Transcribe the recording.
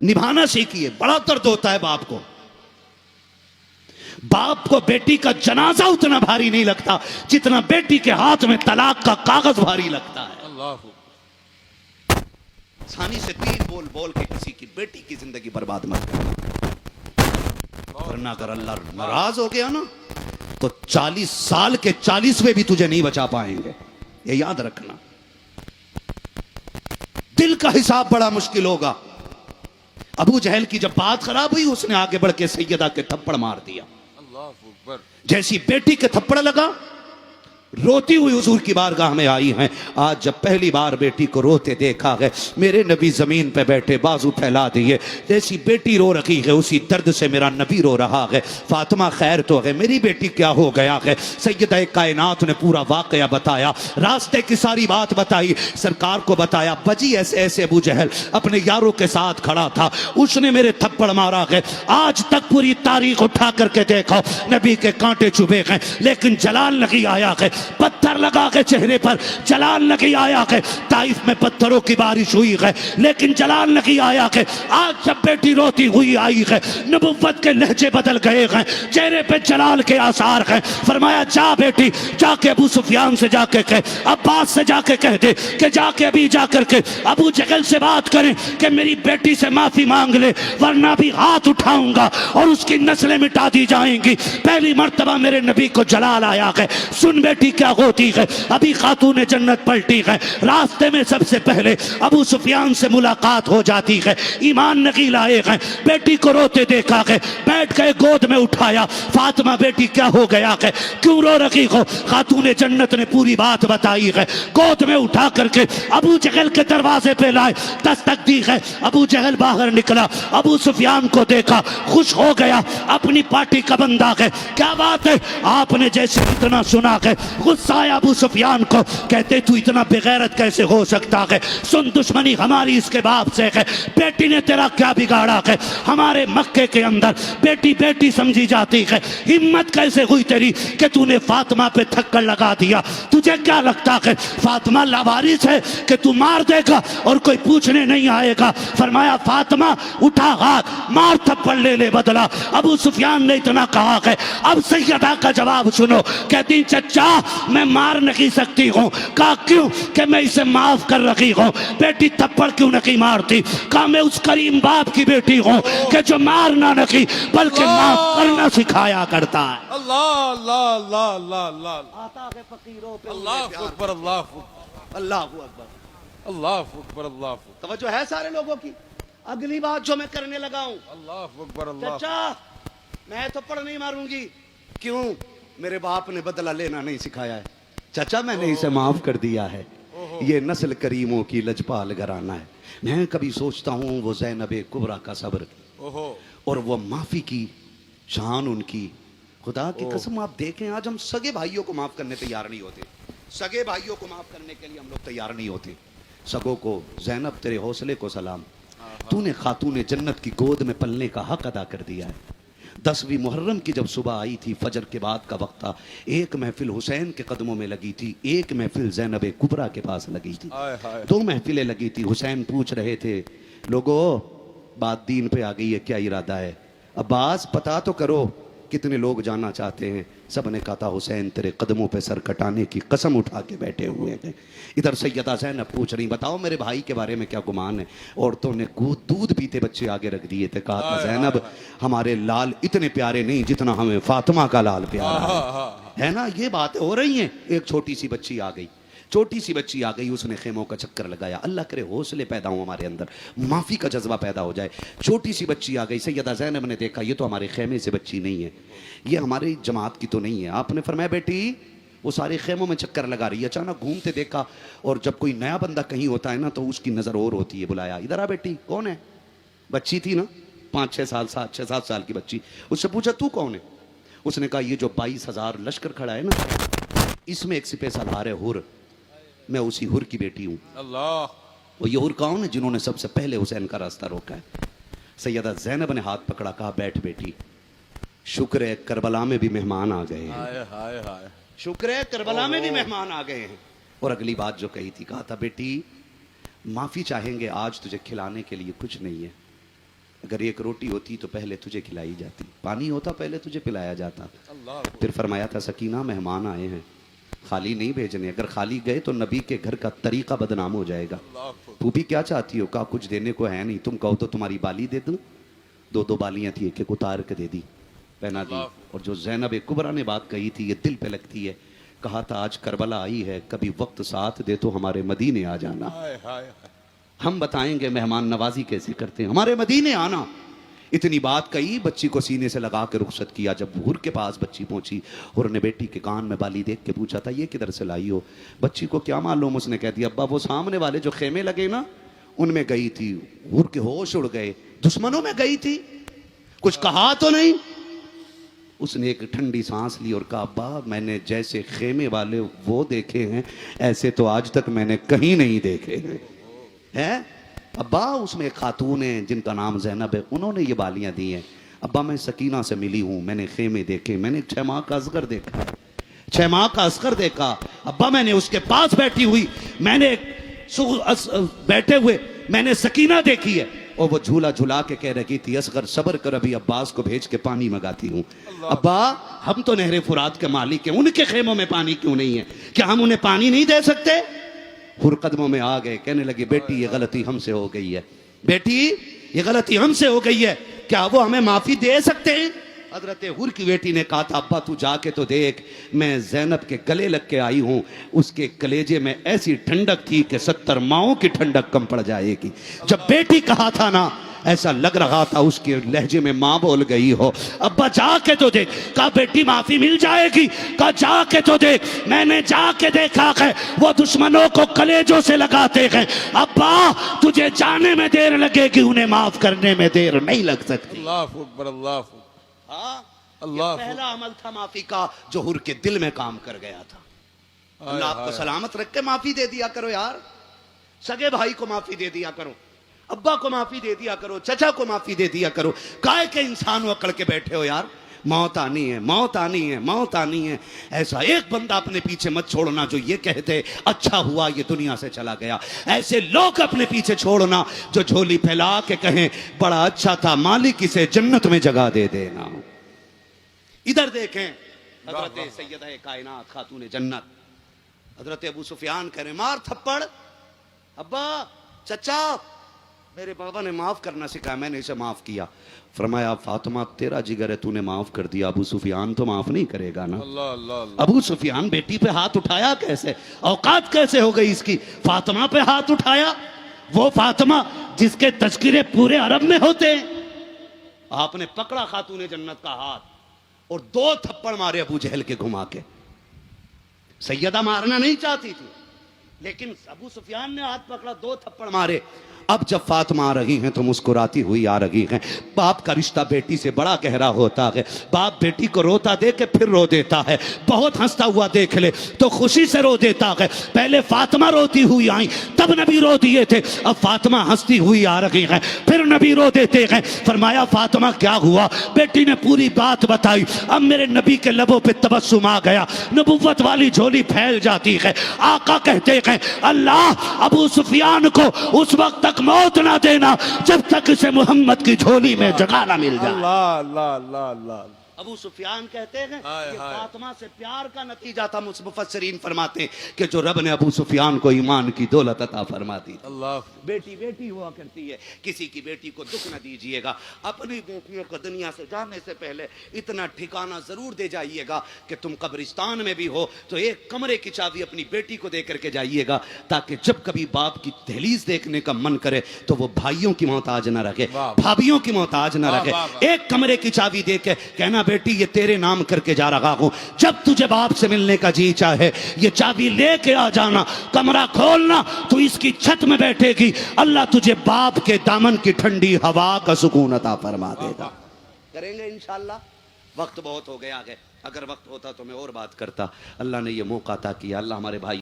निभाना सीखिए। बड़ा दर्द होता है बाप को। बाप को बेटी का जनाजा उतना भारी नहीं लगता जितना बेटी के हाथ में तलाक का कागज भारी लगता है। अल्लाह आसानी से तीन बोल बोल के किसी की बेटी की जिंदगी बर्बाद मत करना, वरना अगर अल्लाह नाराज हो गया ना तो 40 साल के 40वें भी तुझे नहीं बचा पाएंगे, ये याद रखना। दिल का हिसाब बड़ा मुश्किल होगा। अबू जहल की जब बात खराब हुई उसने आगे बढ़ के सैयदा के थप्पड़ मार दिया। अल्लाह अकबर। जैसी बेटी के थप्पड़ लगा रोती हुई हुजूर की बारगाह में आई हैं। आज जब पहली बार बेटी को रोते देखा है, मेरे नबी जमीन पे बैठे बाजू फैला दिए। जैसी बेटी रो रही है उसी दर्द से मेरा नबी रो रहा है। फातिमा खैर तो है, मेरी बेटी क्या हो गया है? सैयदा कायनात ने पूरा वाकया बताया, रास्ते की सारी बात बताई, सरकार को बताया। बजी ऐसे ऐसे अबू जहल अपने यारों के साथ खड़ा था, उसने मेरे थप्पड़ मारा है। आज तक पूरी तारीख उठा करके देखो, नबी के कांटे चुभे गए लेकिन जलाल नहीं आया है। पत्थर लगा के चेहरे पर जलाल नहीं आया है। ताइफ में पत्थरों की बारिश हुई है लेकिन जलाल नहीं आया है। आज जब बेटी रोती हुई आई है, नबुव्वत के लहजे बदल गए हैं, चेहरे पे जलाल के आसार हैं। फरमाया जा बेटी, जाके अबू सुफियान से जाके कह, अब्बास से जाके कह दे कि जाके अभी जाकर के अबू जहल से बात करें कि मेरी बेटी से माफी मांग ले, वरना भी हाथ उठाऊंगा और उसकी नस्लें मिटा दी जाएंगी। पहली मर्तबा मेरे नबी को जलाल आया है। सुन बेटी क्या होती है, अभी खातून जन्नत पलटी है। रास्ते में सबसे पहले अबू सुफियान से मुलाकात हो जाती है, ईमान नहीं लाए हैं। बेटी को रोते देखा है, बैठ गए गोद में उठाया। फातिमा बेटी क्या हो गया है, क्यों रो रही हो? खातून जन्नत ने पूरी बात बताई है। गोद में उठा करके अबू जहल के दरवाजे पे लाए, दस्तक दी है। अबू जहल बाहर निकला, अबू सुफियान को देखा, खुश हो गया, अपनी पार्टी का बंदा है। क्या बात है, आपने जैसे इतना सुना है। गुस्सा आया अबू सुफियान को, कहते तू इतना बेगैरत कैसे हो सकता है? सुन, दुश्मनी हमारी इसके बाप से है, बेटी ने तेरा क्या बिगाड़ा है? हमारे मक्के के अंदर बेटी बेटी समझी जाती है। हिम्मत कैसे हुई तेरी कि तूने फातिमा पे थक्कड़ लगा दिया? तुझे क्या लगता है फातिमा लावारिस है कि तू मार देगा और कोई पूछने नहीं आएगा? फरमाया फातिमा उठा हाथ, मार थप्पड़ ले ले बदला। अबू सुफियान ने इतना कहा है। अब सैयदा का जवाब सुनो, कहती चचा मैं मार नहीं सकती हूँ। कहा क्यों? कि मैं इसे माफ कर रही हूँ। बेटी थप्पड़ क्यों नहीं मारती? कहा मैं उस करीम बाप की बेटी हूँ कि जो मारना नहीं बल्कि माफ करना सिखाया करता है। अल्लाह अल्लाह अल्लाह अल्लाह अल्लाह। आता है फकीरों पे अल्लाह अकबर अल्लाह अल्लाह अकबर। अल्लाह अकबर अल्लाह तवज्जो है सारे लोगों की? अगली बात जो मैं करने लगा हूँ, अल्लाह अकबर अल्लाह। चाचा मैं थप्पड़ नहीं मारूंगी। क्यों? मेरे बाप ने बदला लेना नहीं सिखाया है। चाचा मैंने इसे माफ कर दिया है। ये नस्ल करीमों की लजपाल घराना है। मैं कभी सोचता हूँ वो ज़ैनब कुबरा का सब्र और वो माफी की शान उनकी। खुदा की कसम आप देखें, आज हम सगे भाइयों को माफ करने तैयार नहीं होते। सगे भाइयों को माफ करने के लिए हम लोग तैयार नहीं होते। सगों को ज़ैनब तेरे हौसले को सलाम, तूने खातून जन्नत की गोद में पलने का हक अदा कर दिया है। 10वीं मुहर्रम की जब सुबह आई थी, फजर के बाद का वक्त था, एक महफिल हुसैन के कदमों में लगी थी, एक महफिल ज़ैनब कुबरा के पास लगी थी। दो महफिलें लगी थी। हुसैन पूछ रहे थे, लोगों बात दीन पे आ गई है, क्या इरादा है? अब्बास पता तो करो कितने लोग जाना चाहते हैं। सब ने कहा था हुसैन तेरे कदमों पे सर कटाने की कसम उठा के बैठे हुए हैं। इधर सैयदा ज़ैनब पूछ रही, बताओ मेरे भाई के बारे में क्या गुमान है? औरतों ने दूध पीते बच्चे आगे रख दिए थे। कहा था ज़ैनब हमारे लाल इतने प्यारे नहीं जितना हमें फातिमा का लाल प्यारा है ना। ये बातें हो रही हैं। एक छोटी सी बच्ची आ गई, छोटी सी बच्ची आ गई, उसने खेमों का चक्कर लगाया। अल्लाह करे हौसले पैदा हो हमारे अंदर, माफ़ी का जज्बा पैदा हो जाए। छोटी सी बच्ची आ गई। सैयदा ज़ैनब ने देखा ये तो हमारे खेमे से बच्ची नहीं है, ये हमारी जमात की तो नहीं है। आपने फरमाया बेटी वो सारे खेमों में चक्कर लगा रही है। अचानक घूमते देखा, और जब कोई नया बंदा कहीं होता है ना तो उसकी नज़र और होती है। बुलाया, इधर आ बेटी। कौन है? बच्ची थी ना 5-6 साल 6-7 साल की बच्ची। उससे पूछा तू कौन है? उसने कहा ये जो 22,000 लश्कर खड़ा है ना, इसमें एक सिपह सलार है हुर, मैं उसी हुर की बेटी हूँ। अल्लाह। वो ये हुर कौन है? जिन्होंने सबसे पहले हुसैन का रास्ता रोका है। सैयदा ज़ैनब ने हाथ पकड़ा, कहा बैठ बेटी, शुक्र है करबला में भी मेहमान आ गए हैं। हाय हाय हाय। शुक्र है करबला में भी मेहमान आ गए हैं। और अगली बात जो कही थी, कहा था बेटी माफी चाहेंगे, आज तुझे खिलाने के लिए कुछ नहीं है, अगर एक रोटी होती तो पहले तुझे खिलाई जाती, पानी होता पहले तुझे पिलाया जाता। अल्लाह फिर फरमाया था सकीना मेहमान आए हैं, खाली नहीं भेजने, अगर खाली गए तो नबी के घर का तरीका बदनाम हो जाएगा। अल्लाह तू भी क्या चाहती हो? कहा कुछ देने को है नहीं, तुम कहो तो तुम्हारी बाली दे दूं। दो दो बालियां थी, एक एक उतार के दे दी, पहना दी। और जो ज़ैनब कुबरा ने बात कही थी, ये दिल पे लगती है। कहा था आज करबला आई है, कभी वक्त साथ दे तो हमारे मदीने आ जाना, हाय हाय हाय। हम बताएंगे मेहमान नवाजी कैसे करते हैं, हमारे मदीने आना। इतनी बात कही, बच्ची को सीने से लगा के रुखसत किया। जब हुर के पास बच्ची पहुंची, हुर ने बेटी के कान में बाली देख के पूछा था ये किधर से लाई हो? बच्ची को क्या मालूम, उसने कह दिया अब्बा वो सामने वाले जो खेमे लगे ना उनमें गई थी। हुर के होश उड़ गए, दुश्मनों में गई थी, कुछ कहा तो नहीं। उसने एक ठंडी सांस ली और कहा अब्बा मैंने जैसे खेमे वाले वो देखे हैं, ऐसे तो आज तक मैंने कहीं नहीं देखे हैं। अब्बा उसमें एक खातून है जिनका नाम ज़ैनब है, उन्होंने ये बालियां दी हैं। अब्बा मैं सकीना से मिली हूँ, मैंने खेमे देखे, मैंने 6 माह का असगर देखा, 6 माह का असगर देखा। अब्बा मैंने उसके पास बैठी हुई, मैंने बैठे हुए मैंने सकीना देखी है, और वो झूला झूला के कह रही थी असगर सब्र कर, अभी अब्बास को भेज के पानी मंगाती हूँ। अब्बा हम तो नहरे फुरात के मालिक हैं, उनके खेमों में पानी क्यों नहीं है? क्या हम उन्हें पानी नहीं दे सकते? हुर कदमों में आ गए, कहने लगे बेटी ये गलती हमसे हो गई है, बेटी ये गलती हमसे हो गई है, क्या वो हमें माफी दे सकते हैं? हजरत हुर की बेटी ने कहा था अब्बा तू जाके तो देख, मैं ज़ैनब के गले लग के आई हूं, उसके कलेजे में ऐसी ठंडक थी कि 70 माओं की ठंडक कम पड़ जाएगी। जब बेटी कहा था ना, ऐसा लग रहा था उसके लहजे में माँ बोल गई हो। अब्बा जाके तो देख, कहा बेटी माफी मिल जाएगी, कहा जाके तो देख। मैंने जाके देखा है वो दुश्मनों को कलेजों से लगाते हैं। अब्बा तुझे जाने में देर लगेगी, उन्हें माफ करने में देर नहीं लग सकती। अल्लाह अकबर अल्लाह अकबर। हाँ, अल्लाह पहला अमल था माफी का जो हुर के दिल में काम कर गया था। अल्लाह आपको सलामत रख के माफी दे दिया करो यार, सगे भाई को माफी दे दिया करो, अब्बा को माफी दे दिया करो, चचा को माफी दे दिया करो। काहे के इंसान अकड़ के बैठे हो यार? मौत आनी है, मौत आनी है, मौत आनी है। ऐसा एक बंदा अपने पीछे मत छोड़ना जो ये कहते अच्छा हुआ ये दुनिया से चला गया। ऐसे लोग अपने पीछे छोड़ना जो झोली फैला के कहें बड़ा अच्छा था, मालिक इसे जन्नत में जगह दे देना। इधर देखें हजरत सैयदा कायनात खातून जन्नत, हजरत अबू सुफियान कह रहे मार थप्पड़, अब्बा चचा मेरे बाबा ने माफ करना सिखाया, मैंने इसे माफ किया। फरमाया फातिमा तेरा जिगर है, तूने माफ कर दिया, अबू सुफियान तो माफ नहीं करेगा ना। अल्लाह अल्लाह अल्लाह। अबू सुफियान बेटी पे हाथ उठाया कैसे, औकात कैसे हो गई इसकी? फातिमा पे हाथ उठाया, वो फातिमा जिसके तज़किरे पूरे अरब में होते हैं। आपने पकड़ा खातून जन्नत का हाथ और 2 थप्पड़ मारे अबू जहल के घुमा के। सैयदा मारना नहीं चाहती थी, लेकिन अबू सुफियान ने हाथ पकड़ा, 2 थप्पड़ मारे। अब जब फातिमा आ रही हैं तो मुस्कुराती हुई आ रही हैं। बाप का रिश्ता बेटी से बड़ा गहरा होता है। बाप बेटी को रोता देख के फिर रो देता है, बहुत हंसता हुआ देख ले तो खुशी से रो देता है। पहले फातिमा रोती हुई आई तब नबी रो दिए थे, अब फातिमा हंसती हुई आ रही हैं फिर नबी रो देते हैं। फरमाया फातिमा क्या हुआ? बेटी ने पूरी बात बताई। अब मेरे नबी के लबों पे तबस्सुम आ गया, नबुव्वत वाली झोली फैल जाती है। आका कहते हैं अल्लाह अबू सुफियान को उस वक्त तक मौत ना देना जब तक इसे मोहम्मद की झोली में जगह ना मिल जाए। अल्लाह अल्लाह अल्लाह अल्लाह। अबू सुफियान कहते हैं हाय, ये हाय। फातिमा से प्यार का नतीजा था। मुफस्सिरीन फरमाते हैं कि जो रब ने अबू सुफियान को ईमान की दौलत अता फरमा दी। अल्लाह बेटी बेटी हुआ करती है, किसी की बेटी को दुख न दीजिएगा। अपनी बेटियों को दुनिया से जाने से पहले इतना ठिकाना जरूर दे जाइएगा कि तुम कब्रिस्तान में भी हो तो एक कमरे की चाबी अपनी बेटी को दे करके जाइएगा, ताकि जब कभी बाप की दहलीज देखने का मन करे तो वो भाइयों की मोहताज न रखे, वाह। भाभियों की मोहताज न वाह, रखे। वाह, वाह। एक कमरे की चाबी दे के कहना बेटी ये तेरे नाम करके जा रहा हूं, जब तुझे बाप से मिलने का जी चाहे ये चाबी लेके आ जाना, कमरा खोलना तो इसकी छत में बैठेगी, अल्लाह तुझे बाप के दामन की ठंडी हवा का सुकून अता फरमा देगा। करेंगे इंशाअल्लाह। वक्त बहुत हो गया है, अगर वक्त होता तो मैं और बात करता। अल्लाह ने ये मौका अता किया। अल्लाह हमारे भाई